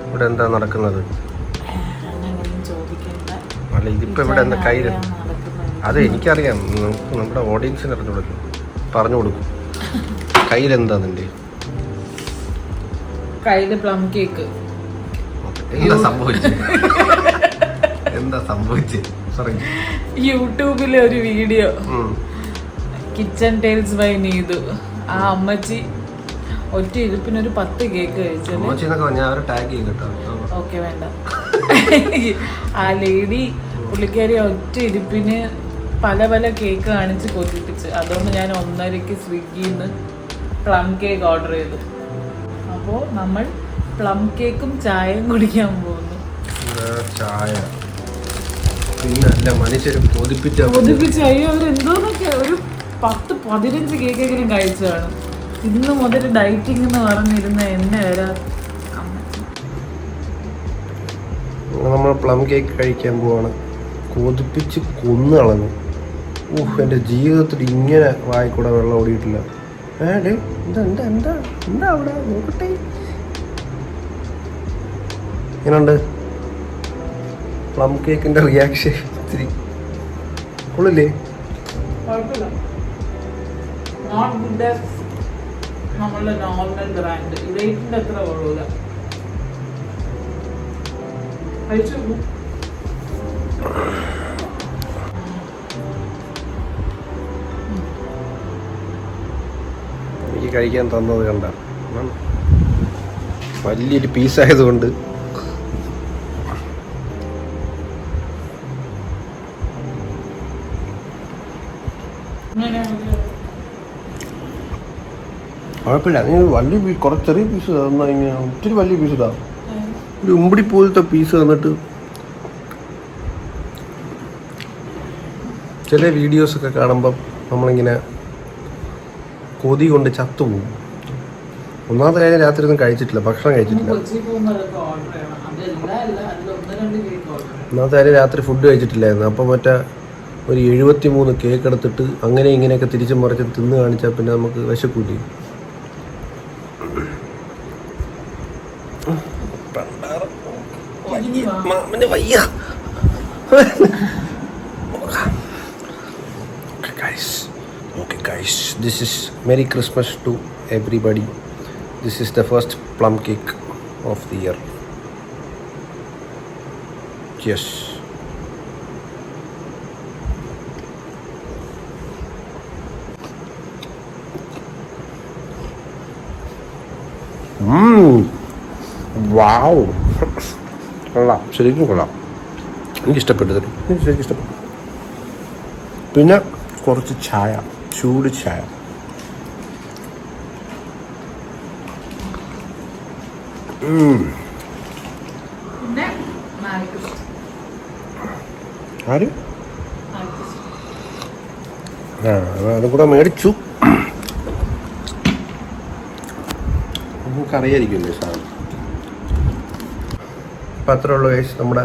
ഇവിടെ എന്താ നടക്കുന്നത്? അല്ല, ഇതിപ്പോൾ ഇവിടെ എന്താ കയ്യിൽ? അതെ, എനിക്കറിയാം. നമ്മുടെ ഓഡിയൻസിന് അറിഞ്ഞു കൊടുക്കും, പറഞ്ഞു കൊടുക്കും. കയ്യിലെന്താ നിന്റെ? കയ്യില് പ്ലം കേക്ക്. എന്താ സംഭവിച്ചത്? എന്താ സംഭവിച്ചത്? യൂട്യൂബിലെ ഒരു video, kitchen tales by Neethu. ആ അമ്മച്ചി ഒറ്റ ഇരിപ്പിനൊരു 10 കേക്ക് കഴിച്ചു. ഓക്കെ, വേണ്ട. ആ ലേഡി പുള്ളിക്കാരി ഒറ്റ ഇരിപ്പിന് പല പല കേക്ക് കാണിച്ച് കൊതിപ്പിച്ച്. അതുകൊണ്ട് ഞാൻ 1:30 സ്വിഗ്ഗിന്ന് പ്ലം കേക്ക് ഓർഡർ ചെയ്തു. അപ്പോൾ നമ്മൾ പ്ലം കേക്കും ചായയും കുടിക്കാൻ പോകുന്നു. ചായ പിന്നെ മനുഷ്യരെ കൊതിപ്പിച്ച് അയ്യോ അവരെന്തോന്നൊക്കെ ഒരു 10-15 കേക്കെങ്കിലും കഴിച്ചതാണ്. ഇന്ന് മുതൽ ഡയറ്റിംഗ് എന്ന് പറഞ്ഞിരുന്ന എന്നെ വരെ നമ്മൾ പ്ലം കേക്ക് കഴിക്കാൻ പോവാണ്. കൊതിപ്പിച്ച് കൊന്നു കളഞ്ഞു. എൻ്റെ ജീവിതത്തിൽ ഇങ്ങനെ വായിക്കൂടെ വെള്ളം ഓടിയിട്ടില്ല. എന്താ എന്താ എന്താ എന്താ അവിടെ നോക്കട്ടെ. ഇങ്ങനുണ്ട് പ്ലം കേക്കിൻ്റെ റിയാക്ഷൻ? ഇത്തിരി കൊള്ളില്ലേ? നമ്മളുടെ നോർമൽ ബ്രാൻഡ് ഇതിന്റെ അത്ര കൊള്ളൂല. എനിക്ക് കഴിക്കാൻ തന്നത് കണ്ട വലിയൊരു പീസായതുകൊണ്ട് കുഴപ്പമില്ല. നീ വലിയ കുറച്ച് ചെറിയ പീസ് തന്നാ, ഇങ്ങനെ ഒത്തിരി വലിയ പീസ് ഇതാ. ഒരു ഉമ്പടി പോലത്തെ പീസ് തന്നിട്ട് ചില വീഡിയോസൊക്കെ കാണുമ്പം നമ്മളിങ്ങനെ കൊതി കൊണ്ട് ചത്തുപോകും. ഒന്നാമത്തെ കാര്യം, രാത്രി ഒന്നും കഴിച്ചിട്ടില്ല, ഭക്ഷണം കഴിച്ചിട്ടില്ല. ഒന്നാമത്തെ കാര്യം, രാത്രി ഫുഡ് കഴിച്ചിട്ടില്ലായിരുന്നു. അപ്പം മറ്റേ ഒരു 73 കേക്ക് എടുത്തിട്ട് അങ്ങനെ ഇങ്ങനെയൊക്കെ തിരിച്ചും മറിച്ച് തിന്ന് കാണിച്ചാൽ പിന്നെ നമുക്ക് വിശക്കൂട്ടി. വയ്യ. Okay guys, this is Merry Christmas to everybody. This is the first plum cake of the year. Cheers. Wow. കൊള്ളാം, ശരിക്കും കൊള്ളാം. എനിക്കിഷ്ടപ്പെട്ടു, ശരിക്കും ഇഷ്ടപ്പെട്ടു. പിന്നെ കുറച്ച് ചായ, ചൂട് ചായ. ആര്? അതും കൂടെ മേടിച്ചു. നമുക്കറിയായിരിക്കുമല്ലേ സാധനം. അപ്പം അത്രേ ഉള്ളൂ ഗൈസ്, നമ്മുടെ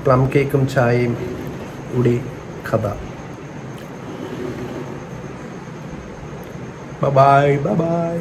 പ്ലം കേക്കും ചായയും കൂടി കഥ. Bye bye.